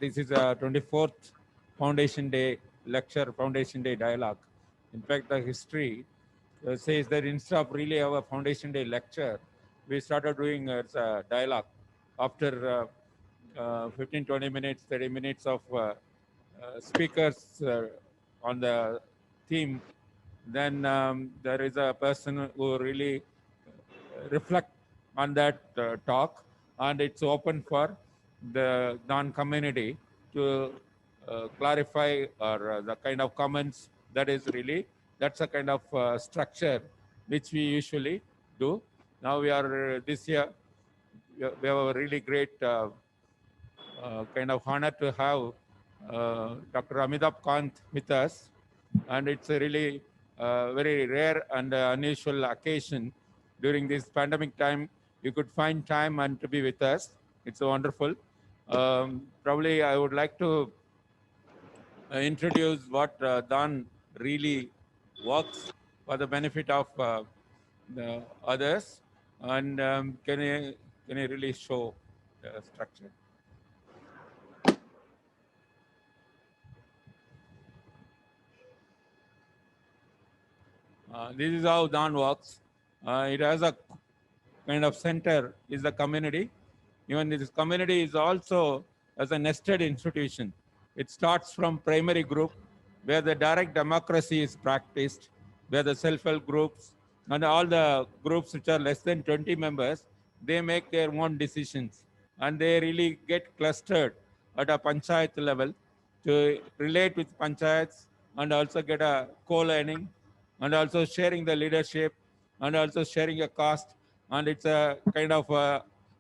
this is a 24th Foundation Day lecture, Foundation Day dialogue. In fact, the history says that instead of really have a Foundation Day lecture, we started doing a dialogue after 15, 20 minutes, 30 minutes of speakers on the theme. Then there is a person who really reflect on that talk, and it's open for the non-community to clarify or the kind of comments that is really, that's a kind of structure which we usually do. Now we are this year, we have a really great kind of honor to have Dr. Amitabh Kant with us, and it's a really very rare and unusual occasion during this pandemic time. You could find time and to be with us. It's wonderful. Probably I would like to introduce what Dan really works for the benefit of the others, and can you really show the structure? This is how Dan works. It has a kind of center is the community. Even this community is also as a nested institution. It starts from primary group where the direct democracy is practiced, where the self-help groups and all the groups which are less than 20 members, they make their own decisions and they really get clustered at a panchayat level to relate with panchayats and also get a co-learning and also sharing the leadership and also sharing a cost, and it's a kind of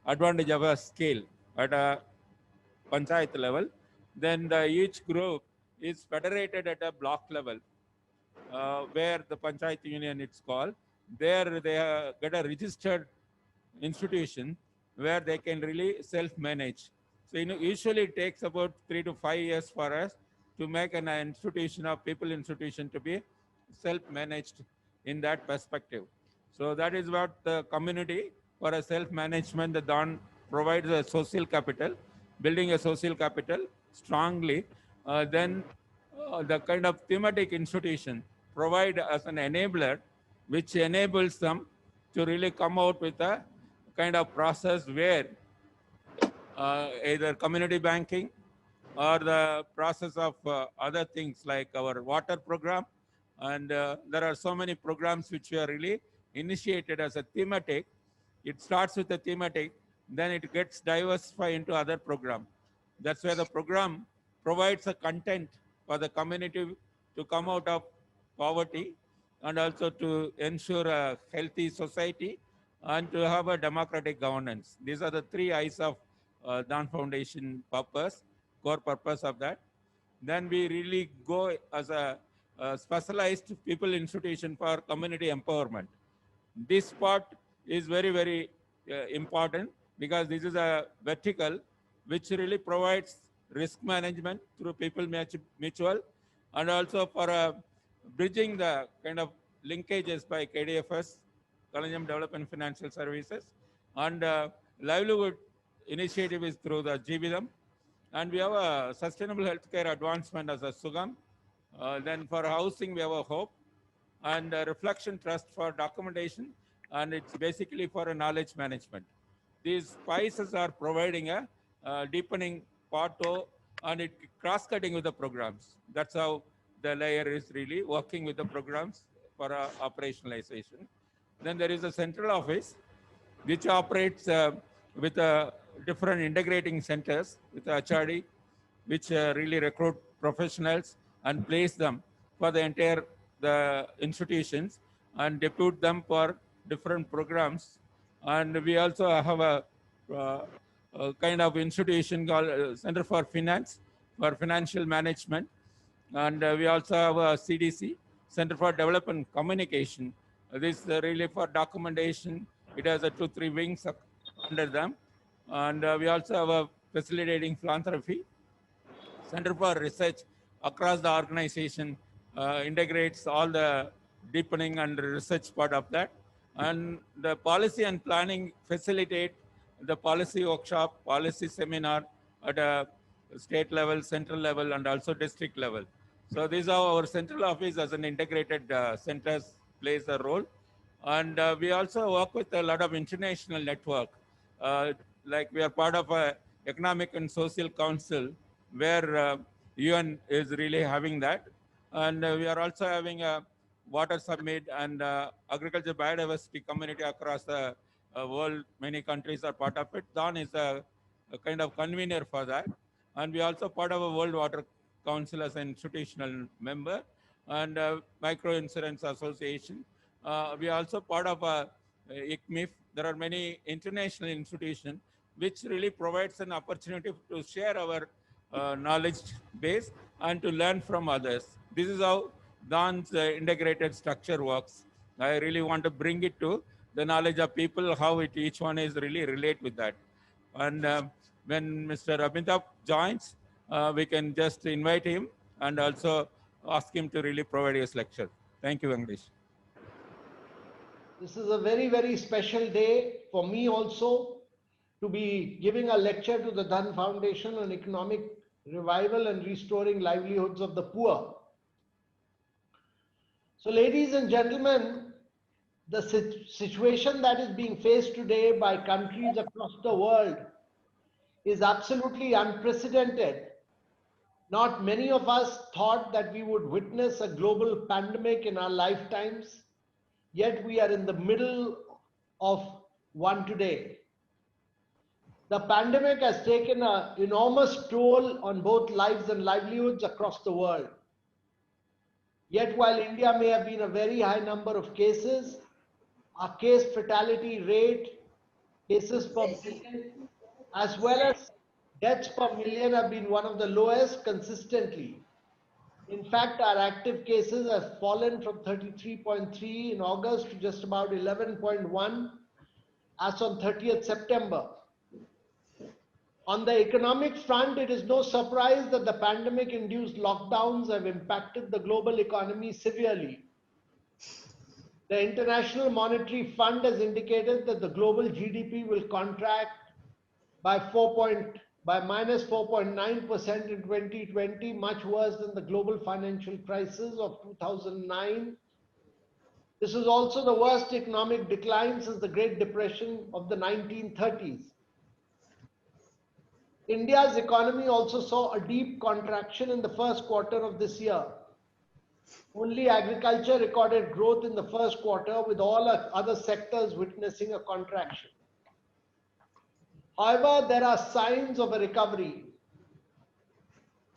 advantage of a scale at a panchayat level. Then each group is federated at a block level, where the panchayat union it's called. There they get a registered institution where they can really self-manage. So usually it takes about 3 to 5 years for us to make an institution or people institution to be self-managed in that perspective. So that is what the community for a self-management, the Dawn provides a social capital, building a social capital strongly. Then the kind of thematic institution provide as an enabler, which enables them to really come out with a kind of process where either community banking or the process of other things like our water program. And there are so many programs which are really initiated as a thematic. It starts with a thematic, then it gets diversified into other program. That's where the program provides a content for the community to come out of poverty and also to ensure a healthy society and to have a democratic governance. These are the three eyes of Dawn Foundation purpose, core purpose of that. Then we really go as a specialized people institution for community empowerment. This part is very, very important because this is a vertical which really provides risk management through people mutual and also for bridging the kind of linkages by KDFS, Kalanyam Development Financial Services, and livelihood initiative is through the GBDM. And we have a sustainable healthcare advancement as a SUGAM. Then for housing, we have a HOPE and a reflection trust for documentation, and it's basically for a knowledge management. These spices are providing a deepening part O, and it cross-cutting with the programs. That's how the layer is really working with the programs for operationalization. Then there is a central office which operates with different integrating centers with HRD, which really recruit professionals and place them for the entire the institutions and depute them for different programs. And we also have a kind of institution called Center for Finance, for financial management. And we also have a CDC, Center for Development Communication. This really for documentation. It has a 2-3 wings under them. And we also have a facilitating philanthropy, Center for Research across the organization, integrates all the deepening and research part of that. And the policy and planning facilitate the policy workshop, policy seminar at state level, central level, and also district level. So these are our central office as an integrated centers plays a role. And we also work with a lot of international network. Uh, like we are part of a economic and social council where UN is really having that. And we are also having a water summit and agriculture biodiversity community across the world. Many countries are part of it. Don is a kind of convener for that. And we also part of a World Water Council as an institutional member and Micro Insurance Association. We are also part of ICMIF. There are many international institutions which really provides an opportunity to share our knowledge base and to learn from others. This is how Don's integrated structure works. I really want to bring it to the knowledge of people, how each one is really relate with that. And when Mr. Amitabh joins, we can just invite him and also ask him to really provide his lecture. Thank you, Venkatesh. This is a very, very special day for me also to be giving a lecture to the Dhan Foundation on economic revival and restoring livelihoods of the poor. So, ladies and gentlemen, the situation that is being faced today by countries across the world is absolutely unprecedented. Not many of us thought that we would witness a global pandemic in our lifetimes, yet we are in the middle of one today. The pandemic has taken an enormous toll on both lives and livelihoods across the world. Yet while India may have been a very high number of cases, our case fatality rate, cases per million, as well as deaths per million have been one of the lowest consistently. In fact, our active cases have fallen from 33.3 in August to just about 11.1 as on 30th September. On the economic front, it is no surprise that the pandemic-induced lockdowns have impacted the global economy severely. The International Monetary Fund has indicated that the global GDP will contract by minus 4.9% in 2020, much worse than the global financial crisis of 2009. This is also the worst economic decline since the Great Depression of the 1930s. India's economy also saw a deep contraction in the first quarter of this year. Only agriculture recorded growth in the first quarter, with all other sectors witnessing a contraction. However, there are signs of a recovery.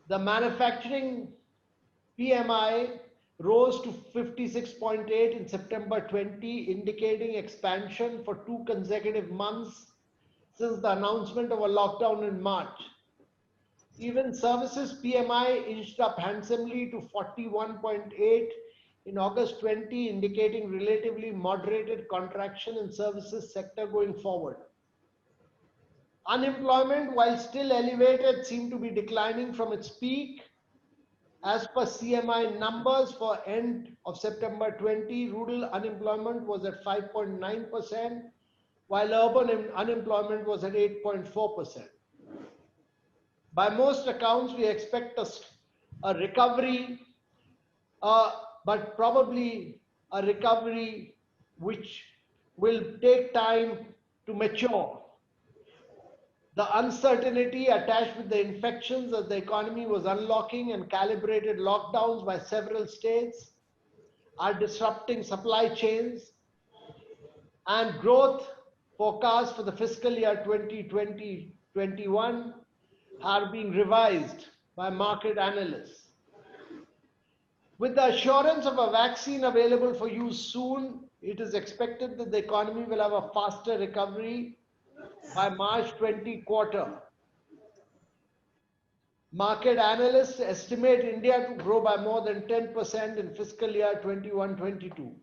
The manufacturing PMI rose to 56.8 in September 20, indicating expansion for 2 consecutive months since the announcement of a lockdown in March. Even services PMI inched up handsomely to 41.8 in August 20, indicating relatively moderated contraction in services sector going forward. Unemployment, while still elevated, seemed to be declining from its peak. As per CMI numbers for end of September 20, rural unemployment was at 5.9%, while urban unemployment was at 8.4%. By most accounts, we expect a recovery, but probably a recovery which will take time to mature. The uncertainty attached with the infections as the economy was unlocking and calibrated lockdowns by several states are disrupting supply chains, and growth forecasts for the fiscal year 2020-21 are being revised by market analysts. With the assurance of a vaccine available for use soon, it is expected that the economy will have a faster recovery by March 20 quarter. Market analysts estimate India to grow by more than 10% in fiscal year 21-22.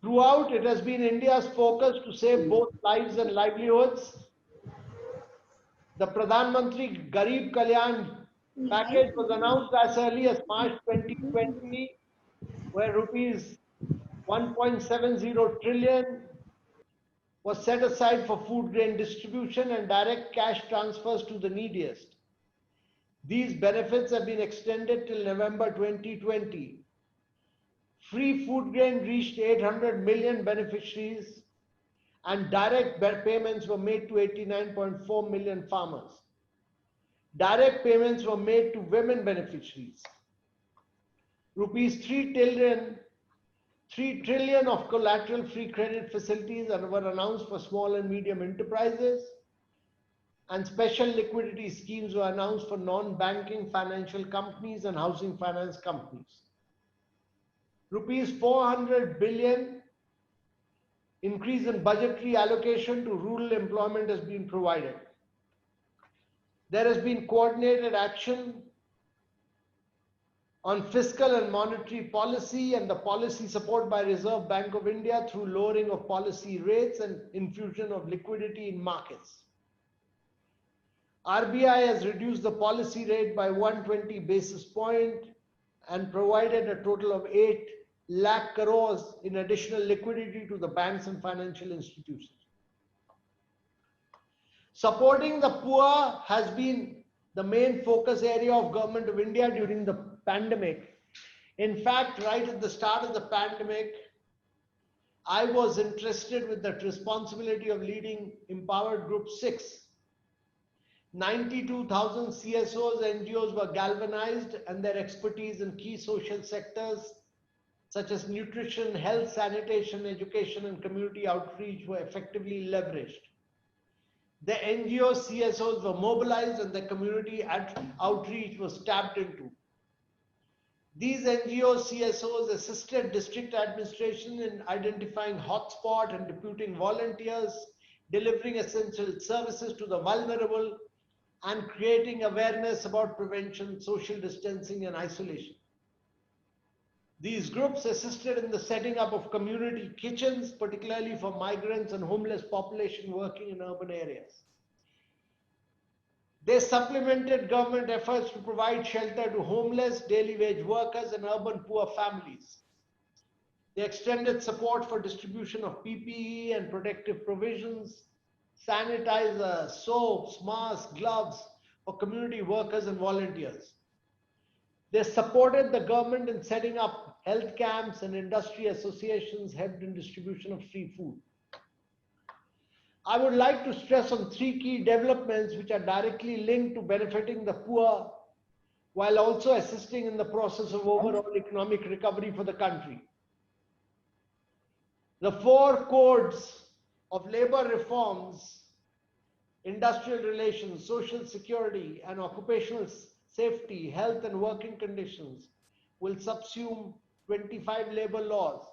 Throughout, it has been India's focus to save both lives and livelihoods. The Pradhan Mantri Garib Kalyan package was announced as early as March 2020, where rupees 1.70 trillion was set aside for food grain distribution and direct cash transfers to the neediest. These benefits have been extended till November 2020. Free food grain reached 800 million beneficiaries and direct payments were made to 89.4 million farmers. Direct payments were made to women beneficiaries. Rupees 3 trillion of collateral-free credit facilities were announced for small and medium enterprises, and special liquidity schemes were announced for non-banking financial companies and housing finance companies. Rupees 400 billion increase in budgetary allocation to rural employment has been provided. There has been coordinated action on fiscal and monetary policy and the policy support by Reserve Bank of India through lowering of policy rates and infusion of liquidity in markets. RBI has reduced the policy rate by 120 basis points and provided a total of 8 lakh crores in additional liquidity to the banks and financial institutions. Supporting the poor has been the main focus area of Government of India during the pandemic. In fact, right at the start of the pandemic, I was entrusted with the responsibility of leading Empowered Group 6. 92,000 CSOs, NGOs were galvanized and their expertise in key social sectors such as nutrition, health, sanitation, education, and community outreach were effectively leveraged. The NGO CSOs were mobilized and the community outreach was tapped into. These NGO CSOs assisted district administration in identifying hotspots and deputing volunteers, delivering essential services to the vulnerable, and creating awareness about prevention, social distancing, and isolation. These groups assisted in the setting up of community kitchens, particularly for migrants and homeless population working in urban areas. They supplemented government efforts to provide shelter to homeless, daily wage workers, and urban poor families. They extended support for distribution of PPE and protective provisions, sanitizers, soaps, masks, gloves for community workers and volunteers. They supported the government in setting up health camps and industry associations helped in distribution of free food. I would like to stress on 3 key developments which are directly linked to benefiting the poor while also assisting in the process of overall economic recovery for the country. The 4 codes of labor reforms, industrial relations, social security, and occupational safety, health and working conditions will subsume 25 labor laws.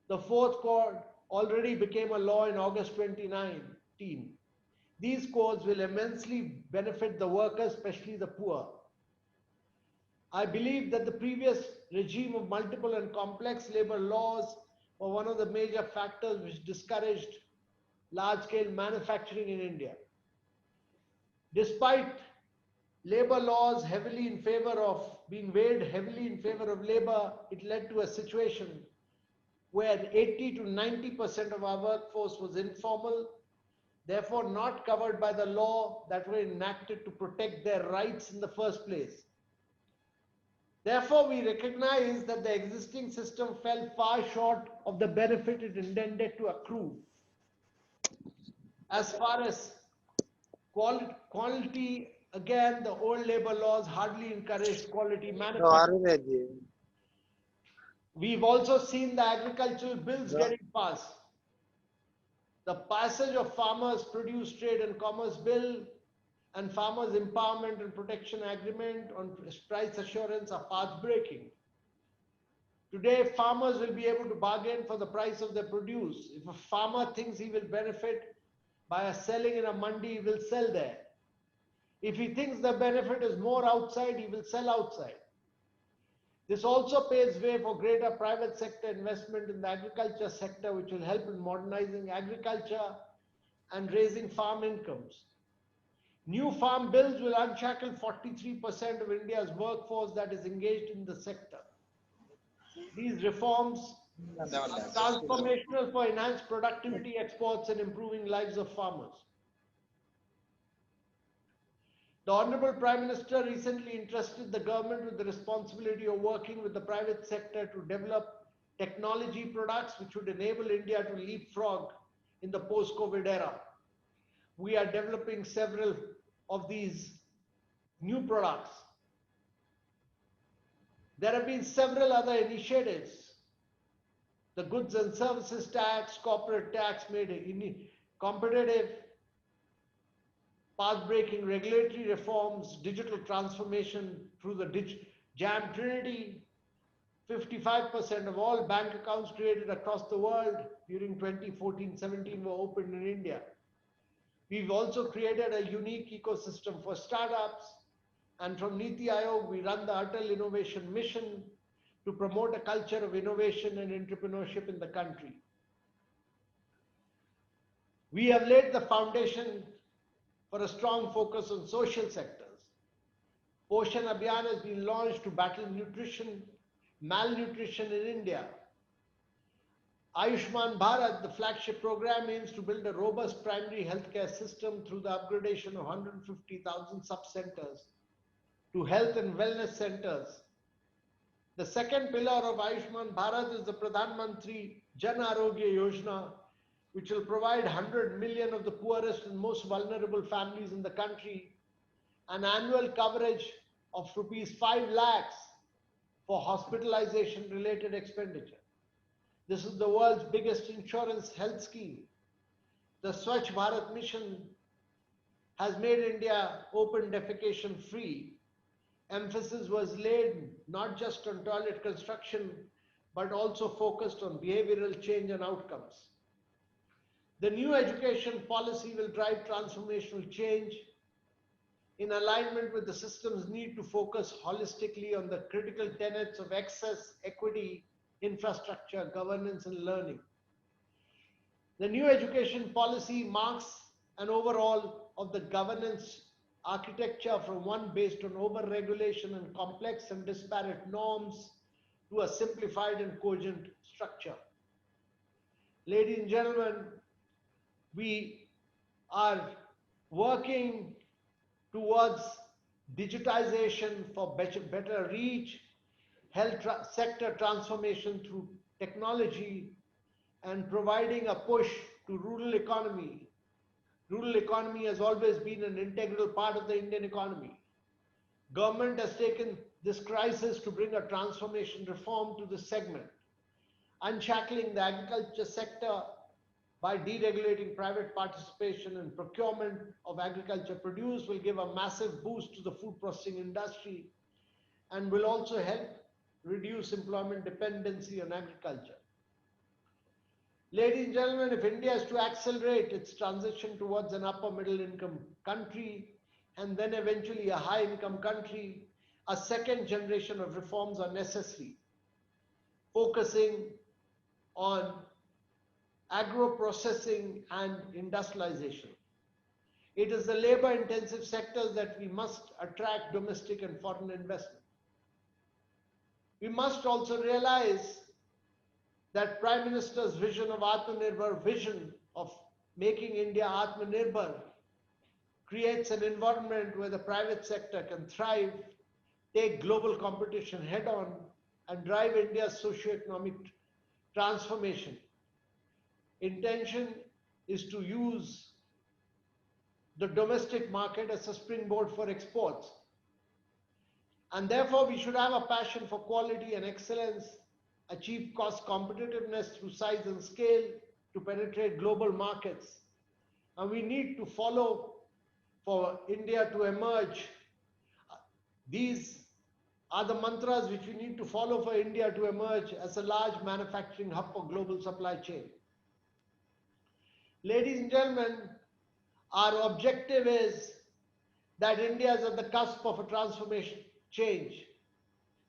The 4th code already became a law in August 2019. These codes will immensely benefit the workers, especially the poor. I believe that the previous regime of multiple and complex labor laws were one of the major factors which discouraged large-scale manufacturing in India. Despite labor laws heavily in favor of being weighed heavily in favor of labor, it led to a situation where 80 to 90% of our workforce was informal, therefore not covered by the law that were enacted to protect their rights in the first place. Therefore, we recognize that the existing system fell far short of the benefit it intended to accrue. As far as quality, again, the old labor laws hardly encouraged quality manufacturing. We've also seen the agricultural bills getting passed. The passage of Farmers Produce Trade and Commerce Bill and Farmers Empowerment and Protection Agreement on price assurance are path-breaking. Today, farmers will be able to bargain for the price of their produce. If a farmer thinks he will benefit by selling in a mandi, he will sell there. If he thinks the benefit is more outside, he will sell outside. This also paves way for greater private sector investment in the agriculture sector, which will help in modernizing agriculture and raising farm incomes. New farm bills will unshackle 43% of India's workforce that is engaged in the sector. These reforms transformational for enhanced productivity, exports, and improving lives of farmers. The Honorable Prime Minister recently entrusted the government with the responsibility of working with the private sector to develop technology products which would enable India to leapfrog in the post-COVID era. We are developing several of these new products. There have been several other initiatives. The goods and services tax, corporate tax made competitive, path-breaking regulatory reforms, digital transformation through the JAM Trinity. 55% of all bank accounts created across the world during 2014-17 were opened in India. We've also created a unique ecosystem for startups, and from Niti Aayog, we run the Atal Innovation Mission to promote a culture of innovation and entrepreneurship in the country. We have laid the foundation for a strong focus on social sectors. Poshan Abhiyan has been launched to battle malnutrition in India. Ayushman Bharat, the flagship program, aims to build a robust primary healthcare system through the upgradation of 150,000 sub-centers to health and wellness centers. The second pillar of Ayushman Bharat is the Pradhan Mantri Jan Arogya Yojana, which will provide 100 million of the poorest and most vulnerable families in the country an annual coverage of rupees 5 lakhs for hospitalization related expenditure. This is the world's biggest insurance health scheme. The Swachh Bharat mission has made India open defecation free. Emphasis was laid not just on toilet construction, but also focused on behavioral change and outcomes. The new education policy will drive transformational change in alignment with the system's need to focus holistically on the critical tenets of access, equity, infrastructure, governance, and learning. The new education policy marks an overhaul of the governance architecture from one based on over-regulation and complex and disparate norms to a simplified and cogent structure. Ladies and gentlemen, we are working towards digitization for better reach, health sector transformation through technology, and providing a push to rural economy. Rural economy has always been an integral part of the Indian economy. Government has taken this crisis to bring a transformation reform to this segment. Unshackling the agriculture sector by deregulating private participation and procurement of agriculture produce will give a massive boost to the food processing industry and will also help reduce employment dependency on agriculture. Ladies and gentlemen, if India is to accelerate its transition towards an upper middle income country and then eventually a high income country, a second generation of reforms are necessary, focusing on agro-processing and industrialization. It is the labor-intensive sectors that we must attract domestic and foreign investment. We must also realize that Prime Minister's vision of Atmanirbhar, vision of making India Atmanirbhar, creates an environment where the private sector can thrive, take global competition head on, and drive India's socio-economic transformation. Intention is to use the domestic market as a springboard for exports. And therefore, we should have a passion for quality and excellence, achieve cost competitiveness through size and scale to penetrate global markets. And we need to follow for India to emerge. These are the mantras which we need to follow for India to emerge as a large manufacturing hub for global supply chain. Ladies and gentlemen, our objective is that India is at the cusp of a transformation change.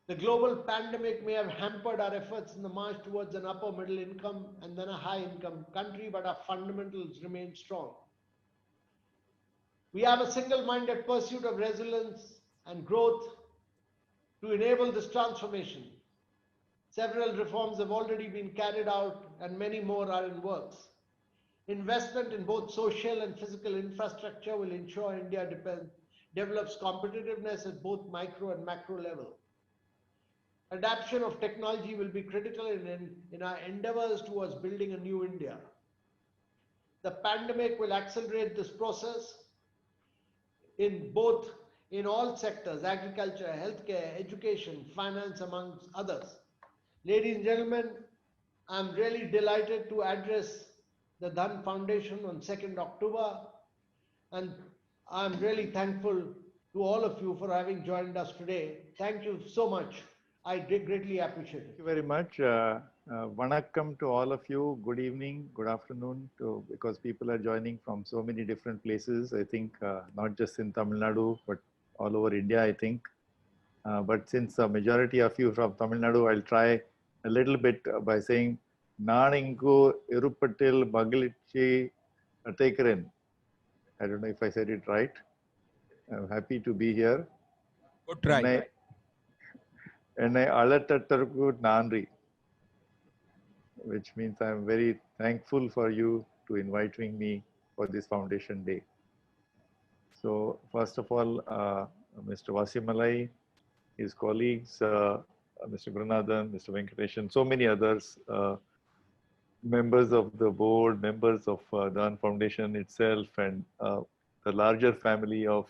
The global pandemic may have hampered our efforts in the march towards an upper middle income and then a high income country, but our fundamentals remain strong. We have a single-minded pursuit of resilience and growth to enable this transformation. Several reforms have already been carried out and many more are in works. Investment in both social and physical infrastructure will ensure India develops competitiveness at both micro and macro level. Adaptation of technology will be critical in our endeavors towards building a new India. The pandemic will accelerate this process in both in all sectors, agriculture, healthcare, education, finance, amongst others. Ladies and gentlemen, I'm really delighted to address the Dhan Foundation on 2nd October, and I'm really thankful to all of you for having joined us today. Thank you so much. I did greatly appreciate it. Thank you very much. Vanakkam to all of you. Good evening, good afternoon, because people are joining from so many different places. I think not just in Tamil Nadu, but all over India, I think. But since the majority of you from Tamil Nadu, I'll try a little bit by saying, Naningu Irupattil Magilichi Takerin. I don't know if I said it right. I'm happy to be here. Good try. Ennai Alatattarku Nandri, which means I'm very thankful for you to inviting me for this Foundation Day. So first of all, Mr. Vasimalai, his colleagues, Mr. Gurunathan, Mr. Venkateshan, so many others, members of the board, members of Dhan Foundation itself, and the larger family of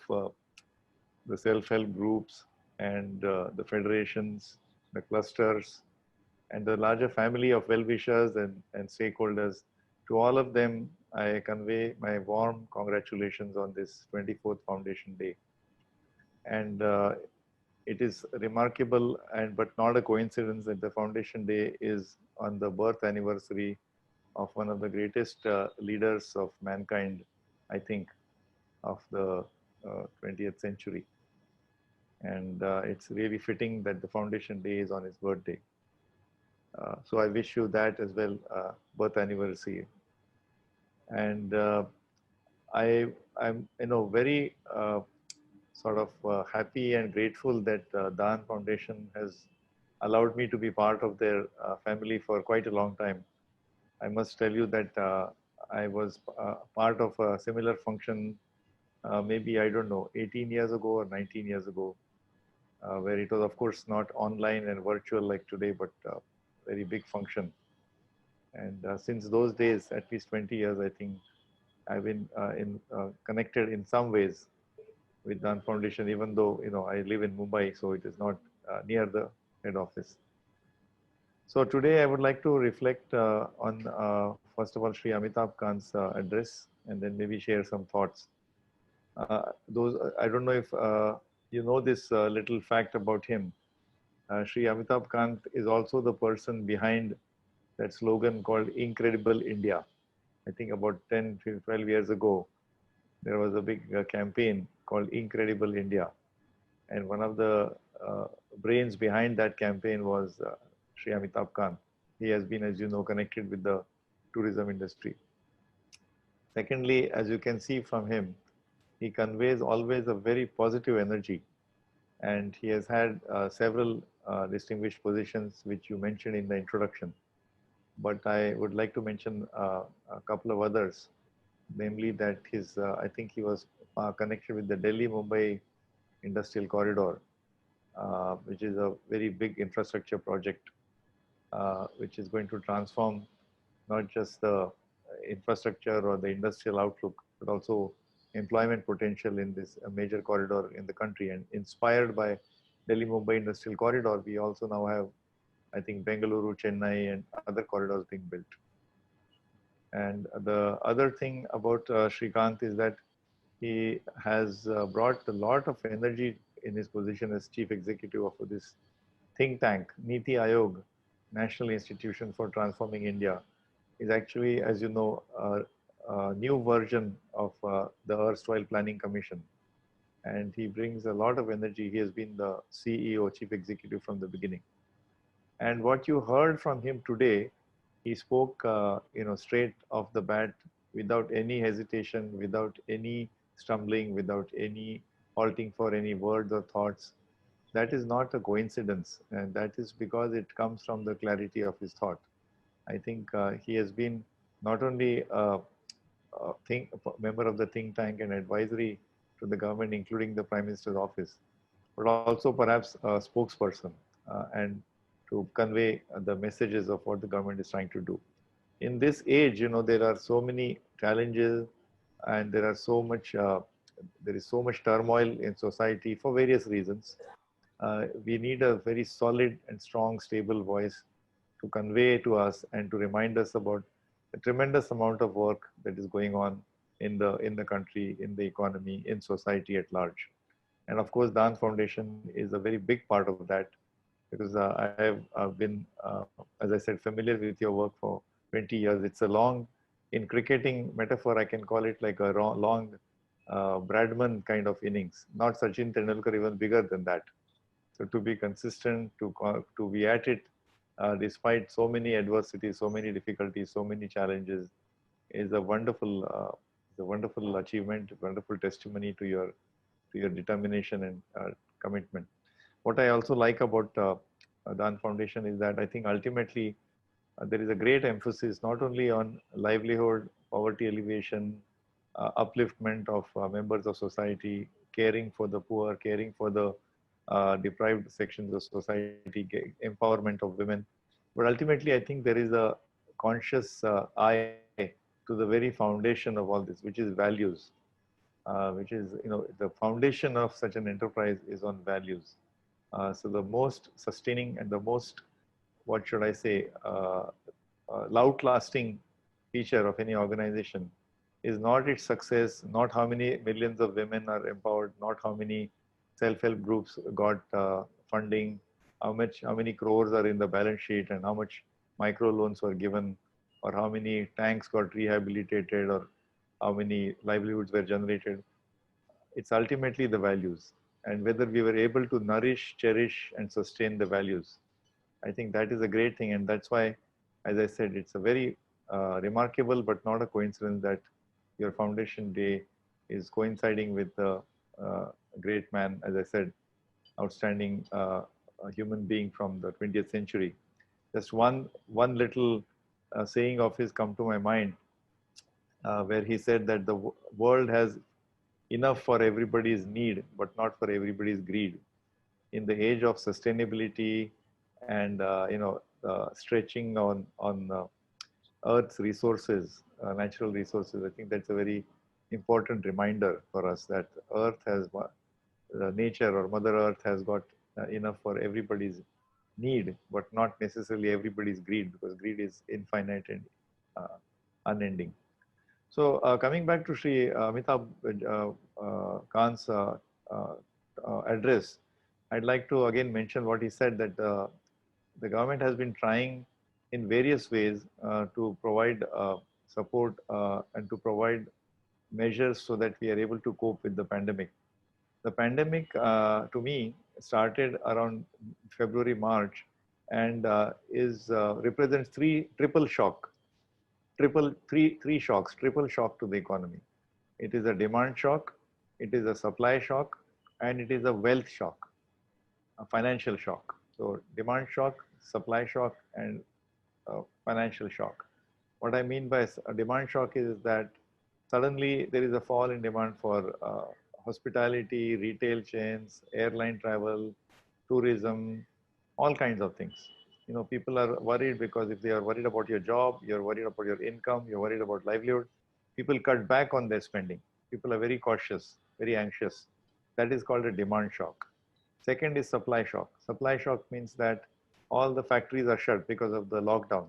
the self-help groups and the federations, the clusters, and the larger family of well-wishers and stakeholders. To all of them, I convey my warm congratulations on this 24th Foundation Day. And it is remarkable, but not a coincidence, that the Foundation Day is on the birth anniversary of one of the greatest leaders of mankind, I think, of the 20th century. And it's really fitting that the Foundation Day is on his birthday. So I wish you that as well, birth anniversary. And I'm very sort of happy and grateful that Dhan Foundation has allowed me to be part of their family for quite a long time. I must tell you that I was part of a similar function maybe, I don't know, 18 years ago or 19 years ago, where it was, of course, not online and virtual like today, but very big function. And since those days, at least 20 years, I think, I've been connected in some ways with Dhan Foundation, even though, I live in Mumbai, so it is not near the head office. So today I would like to reflect on, first of all, Sri Amitabh Kant's address, and then maybe share some thoughts. I don't know if you know this little fact about him. Sri Amitabh Kant is also the person behind that slogan called Incredible India. I think about 10, 12 years ago, there was a big campaign called Incredible India. And one of the brains behind that campaign was Sri Amitabh Kant. He has been, as you know, connected with the tourism industry. Secondly, as you can see from him, he conveys always a very positive energy. And he has had several distinguished positions, which you mentioned in the introduction. But I would like to mention a couple of others, namely that I think he was connected with the Delhi-Mumbai Industrial Corridor, which is a very big infrastructure project, which is going to transform not just the infrastructure or the industrial outlook, but also employment potential in this major corridor in the country. And inspired by Delhi-Mumbai Industrial Corridor, we also now have, I think, Bengaluru, Chennai, and other corridors being built. And the other thing about Srikant is that he has brought a lot of energy in his position as chief executive of this think tank. Niti Aayog, National Institution for Transforming India, is actually, as you know, a new version of the erstwhile Planning Commission. And he brings a lot of energy. He has been the CEO, chief executive from the beginning. And what you heard from him today, he spoke, straight off the bat, without any hesitation, without any stumbling, without any halting for any words or thoughts. that is not a coincidence, and that is because it comes from the clarity of his thought. I think he has been not only a member of the think tank and advisory to the government, including the Prime Minister's office, but also perhaps a spokesperson and to convey the messages of what the government is trying to do. In this age, there are so many challenges, and there is so much turmoil in society for various reasons. We need a very solid and strong, stable voice to convey to us and to remind us about the tremendous amount of work that is going on in the country, in the economy, in society at large. And of course, Dan Foundation is a very big part of that, because I have been, as I said, familiar with your work for 20 years. It's a long, in cricketing metaphor, I can call it like a long Bradman kind of innings, not Sachin Tendulkar, even bigger than that. So to be consistent, to be at it, despite so many adversities, so many difficulties, so many challenges, is a wonderful achievement, wonderful testimony to your determination and commitment. What I also like about Dan Foundation is that I think ultimately there is a great emphasis not only on livelihood, poverty alleviation, upliftment of members of society, caring for the poor, caring for the deprived sections of society, empowerment of women, but ultimately I think there is a conscious eye to the very foundation of all this, which is values, which is, the foundation of such an enterprise is on values. So the most sustaining and the most, what should I say, outlasting feature of any organization is not its success, not how many millions of women are empowered, not how many self-help groups got funding, how many crores are in the balance sheet, and how much micro loans were given, or how many tanks got rehabilitated, or how many livelihoods were generated. It's ultimately the values, and whether we were able to nourish, cherish, and sustain the values. I think that is a great thing, and that's why, as I said, it's a very remarkable but not a coincidence that your foundation day is coinciding with the great man, as I said, outstanding human being from the 20th century. Just one little saying of his come to my mind, where he said that the world has enough for everybody's need, but not for everybody's greed. In the age of sustainability and stretching on Earth's resources, natural resources, I think that's a very important reminder for us that Earth has, nature or Mother Earth has got enough for everybody's need, but not necessarily everybody's greed, because greed is infinite and unending. So coming back to Sri Amitabh Khan's address, I'd like to again mention what he said, that the government has been trying in various ways to provide support and to provide measures so that we are able to cope with the pandemic. The pandemic, to me, started around February, March, and represents triple shock, three shocks, triple shock to the economy. It is a demand shock, it is a supply shock, and it is a wealth shock, a financial shock. So demand shock, supply shock, and financial shock. What I mean by a demand shock is that suddenly there is a fall in demand for hospitality, retail chains, airline travel, tourism, all kinds of things. People are worried because if they are worried about your job, you're worried about your income, you're worried about livelihood, people cut back on their spending. People are very cautious, very anxious. That is called a demand shock. Second is supply shock. Supply shock means that all the factories are shut because of the lockdown.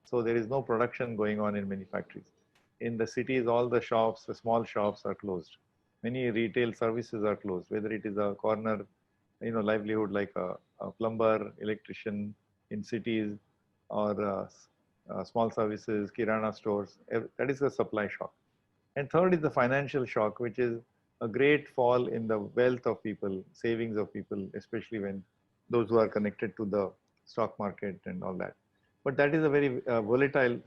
So there is no production going on in many factories. In the cities, all the shops, the small shops are closed. Many retail services are closed, whether it is a corner, livelihood like a plumber, electrician in cities, or small services, kirana stores. That is a supply shock. And third is the financial shock, which is a great fall in the wealth of people, savings of people, especially when those who are connected to the stock market and all that. But that is a very volatile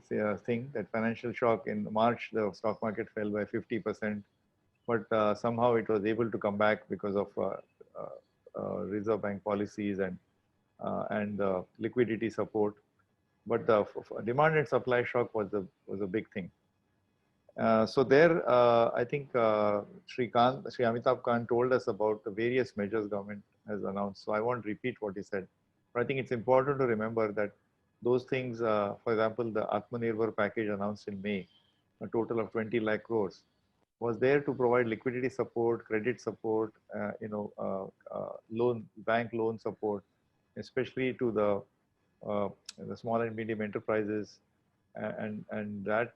thing, that financial shock. In March, the stock market fell by 50%, but somehow it was able to come back because of Reserve Bank policies and liquidity support. But the demand and supply shock was a big thing. So there, I think Sri Amitabh Kant told us about the various measures government has announced. So I won't repeat what he said, but I think it's important to remember that those things, for example, the Atmanirbhar package announced in May, a total of 20 lakh crores, was there to provide liquidity support, credit support, bank loan support, especially to the small and medium enterprises, and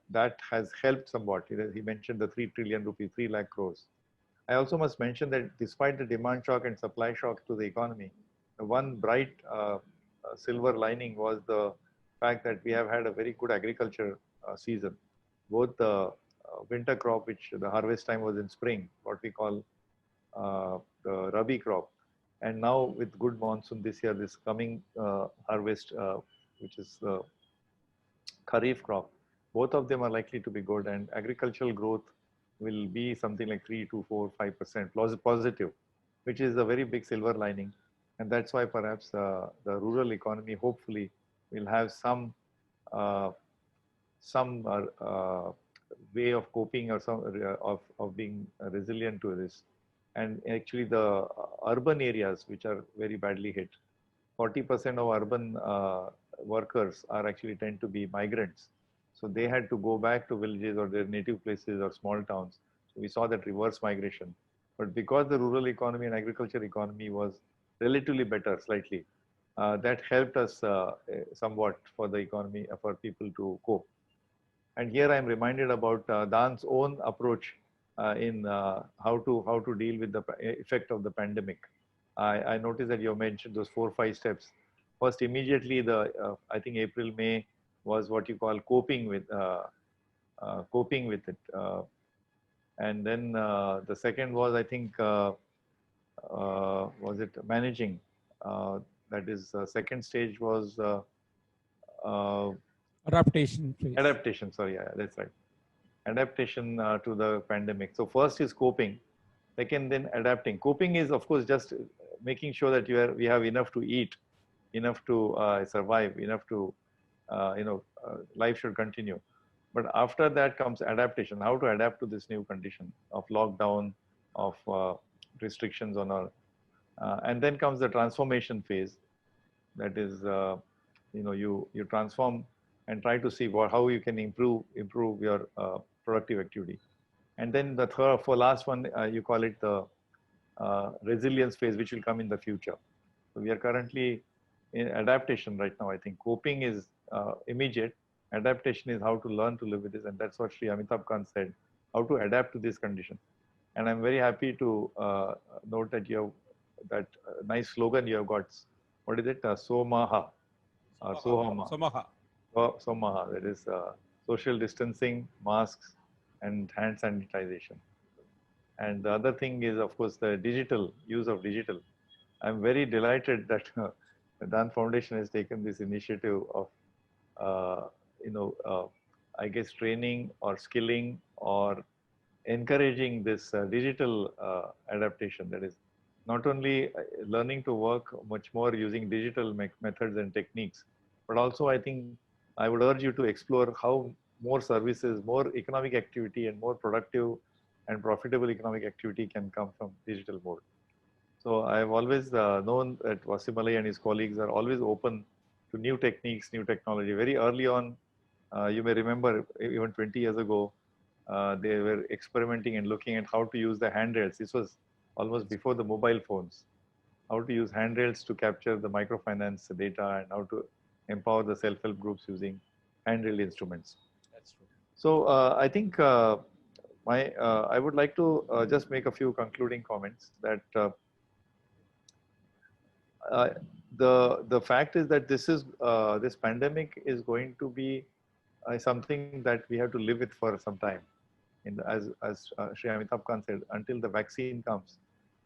that has helped somewhat. He mentioned the 3 trillion rupees, 3 lakh crores. I also must mention that despite the demand shock and supply shock to the economy, the one bright silver lining was the fact that we have had a very good agriculture season. Both the winter crop, which the harvest time was in spring, what we call the Rabi crop, and now with good monsoon this year, this coming harvest, which is the Kharif crop, both of them are likely to be good, and agricultural growth will be something like 3 to 4, 5% positive, which is a very big silver lining. And that's why perhaps the rural economy hopefully will have some way of coping or some of being resilient to this. And actually the urban areas which are very badly hit, 40% of urban workers are actually tend to be migrants. So they had to go back to villages or their native places or small towns. So we saw that reverse migration. But because the rural economy and agriculture economy was relatively better, slightly, that helped us somewhat for the economy, for people to cope. And here I am reminded about Dan's own approach in how to deal with the effect of the pandemic. I noticed that you mentioned those 4 or 5 steps. First, immediately I think April, May was what you call coping with it, and then the second was, I think, was it managing? That is, second stage was Adaptation phase. adaptation. Sorry, yeah, that's right. Adaptation to the pandemic. So first is coping. Second, then adapting. Coping is, of course, just making sure that we have enough to eat, enough to survive, enough to, life should continue. But after that comes adaptation, how to adapt to this new condition of lockdown, of restrictions on our, and then comes the transformation phase. That is, you transform and try to see how you can improve your productive activity. And then the third, for last one, you call it the resilience phase, which will come in the future. So we are currently in adaptation right now. I think coping is immediate. Adaptation is how to learn to live with this, and that's what Sri Amitabh Kant said, how to adapt to this condition. And I'm very happy to note that you have that nice slogan you have got. What is it? Somaha. Somaha. Somaha. That is social distancing, masks, and hand sanitization. And the other thing is, of course, the use of digital. I'm very delighted that the Dan Foundation has taken this initiative of, I guess, training or skilling or encouraging this digital adaptation. That is, not only learning to work much more using digital methods and techniques, but also I think I would urge you to explore how more services, more economic activity, and more productive and profitable economic activity can come from digital mode. So I've always known that Wasim Ali and his colleagues are always open to new techniques, new technology. Very early on, you may remember even 20 years ago, they were experimenting and looking at how to use the handrails. This was almost before the mobile phones. How to use handrails to capture the microfinance data and how to empower the self-help groups using handrail instruments. That's true. So I think I would like to just make a few concluding comments that the fact is that this pandemic is going to be something that we have to live with for some time. As Sri Amitabh Kant said, until the vaccine comes,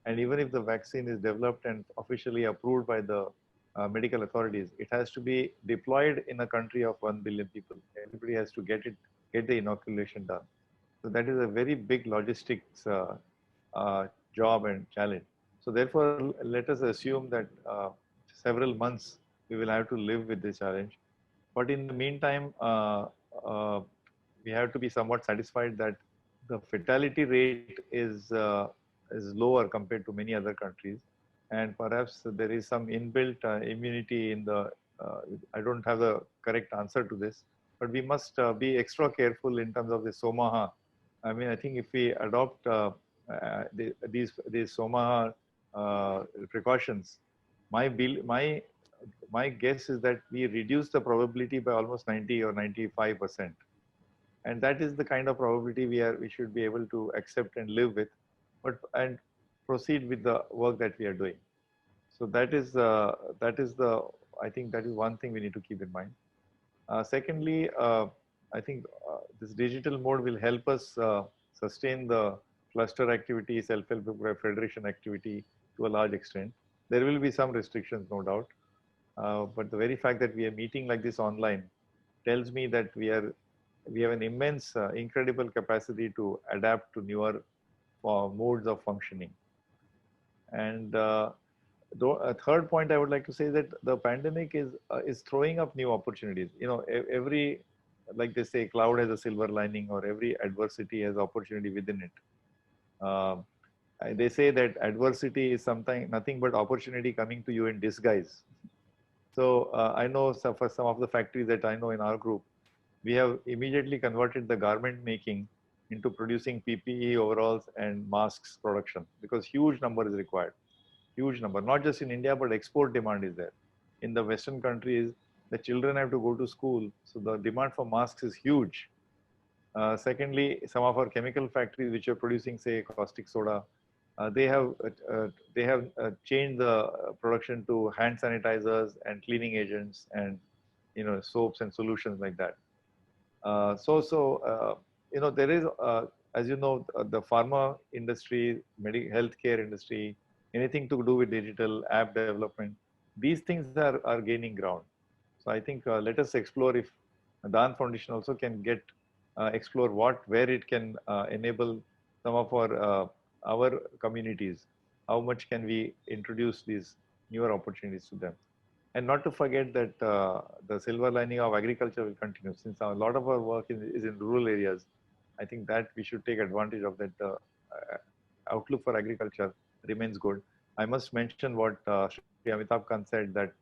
and even if the vaccine is developed and officially approved by the medical authorities, it has to be deployed in a country of 1 billion people. Everybody has to get the inoculation done. So that is a very big logistics job and challenge. So therefore, let us assume that several months we will have to live with this challenge. But in the meantime, uh, we have to be somewhat satisfied that the fatality rate is lower compared to many other countries, and perhaps there is some inbuilt immunity in the. I don't have the correct answer to this, but we must be extra careful in terms of the Somaha. I mean, I think if we adopt these Somaha precautions, my guess is that we reduce the probability by almost 90 or 95%, and that is the kind of probability we should be able to accept and live with, but and proceed with the work that we are doing. So that is the I think that is one thing we need to keep in mind. Secondly, I think this digital mode will help us sustain the cluster activity, self-help group, federation activity to a large extent. There will be some restrictions, no doubt, but the very fact that we are meeting like this online tells me that we have an immense, incredible capacity to adapt to newer modes of functioning. And a third point I would like to say is that the pandemic is throwing up new opportunities. You know, every, like they say, cloud has a silver lining, or every adversity has opportunity within it. They say that adversity is something nothing but opportunity coming to you in disguise. So I know for some of the factories that I know in our group, we have immediately converted the garment making into producing PPE, overalls, and masks production, because huge number is required. Huge number, not just in India, but export demand is there. In the Western countries, the children have to go to school, so the demand for masks is huge. Secondly, some of our chemical factories which are producing, say, caustic soda, they have changed the production to hand sanitizers and cleaning agents and soaps and solutions like that. There is, as you know, the pharma industry, healthcare industry, anything to do with digital app development, these things are gaining ground. So I think let us explore if Daan Foundation also can explore where it can enable some of our communities. How much can we introduce these newer opportunities to them? And not to forget that the silver lining of agriculture will continue, since a lot of our work is in rural areas. I think that we should take advantage of that. Outlook for agriculture remains good. I must mention what Shri Amitabh Kant said, that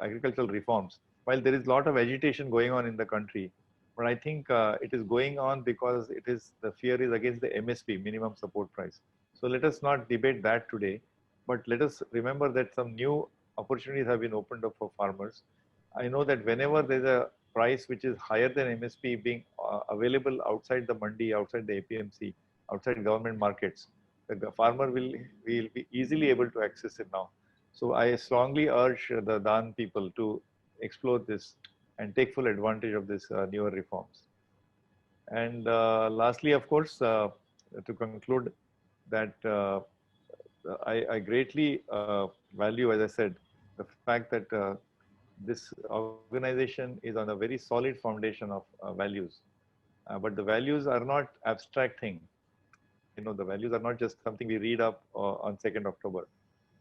agricultural reforms, while there is a lot of agitation going on in the country, but I think it is going on because the fear is against the MSP, minimum support price. So let us not debate that today, but let us remember that some new opportunities have been opened up for farmers. I know that whenever there's a price which is higher than MSP being available outside the mandi, outside the APMC, outside government markets, the farmer will be easily able to access it now. So I strongly urge the Daan people to explore this and take full advantage of this newer reforms. And lastly, of course, to conclude, that I greatly value, as I said, the fact that this organization is on a very solid foundation of values. But the values are not abstract thing. The values are not just something we read up on 2nd October.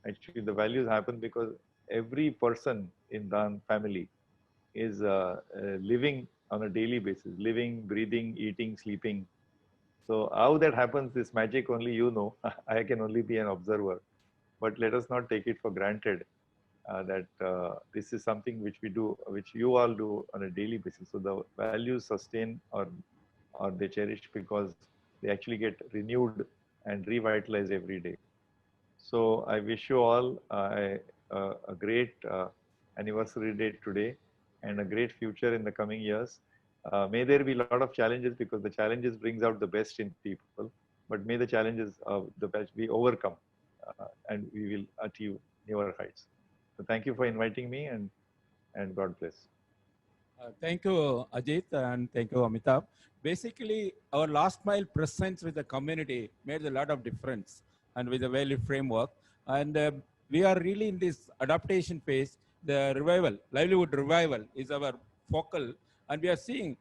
Actually, the values happen because every person in Daan family is living on a daily basis, living, breathing, eating, sleeping. So how that happens, this magic only I can only be an observer. But let us not take it for granted that this is something which we do, which you all do on a daily basis. So the values sustain or they cherish because they actually get renewed and revitalized every day. So I wish you all a great anniversary date today and a great future in the coming years. May there be a lot of challenges, because the challenges brings out the best in people, but may the challenges of the best be overcome and we will achieve newer heights. So thank you for inviting me, and God bless. Thank you, Ajit, and thank you, Amitabh. Basically, our last mile presence with the community made a lot of difference, and with the value framework. And we are really in this adaptation phase. The revival, livelihood revival, is our focal, and we are seeing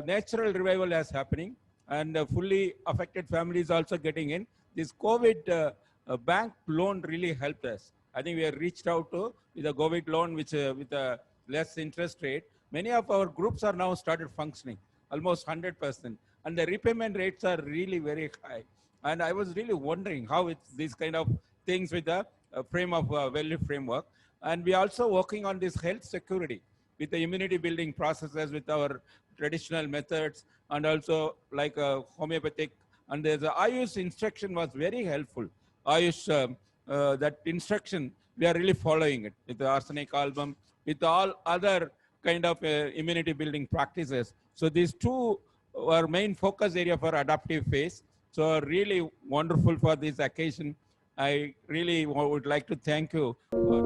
natural revival as happening, and fully affected families also getting in. This COVID a bank loan really helped us. I think we have reached out to with a COVID loan, which with a less interest rate. Many of our groups are now started functioning, almost 100%, and the repayment rates are really very high. And I was really wondering how it's these kind of things with the frame of value framework. And we also working on this health security with the immunity building processes with our traditional methods and also like homeopathic. And there's a Ayush instruction was very helpful. Ayush, that instruction, we are really following it with the arsenic album, with all other kind of immunity building practices. So these two are main focus area for adaptive phase. So really wonderful for this occasion. I really would like to thank you for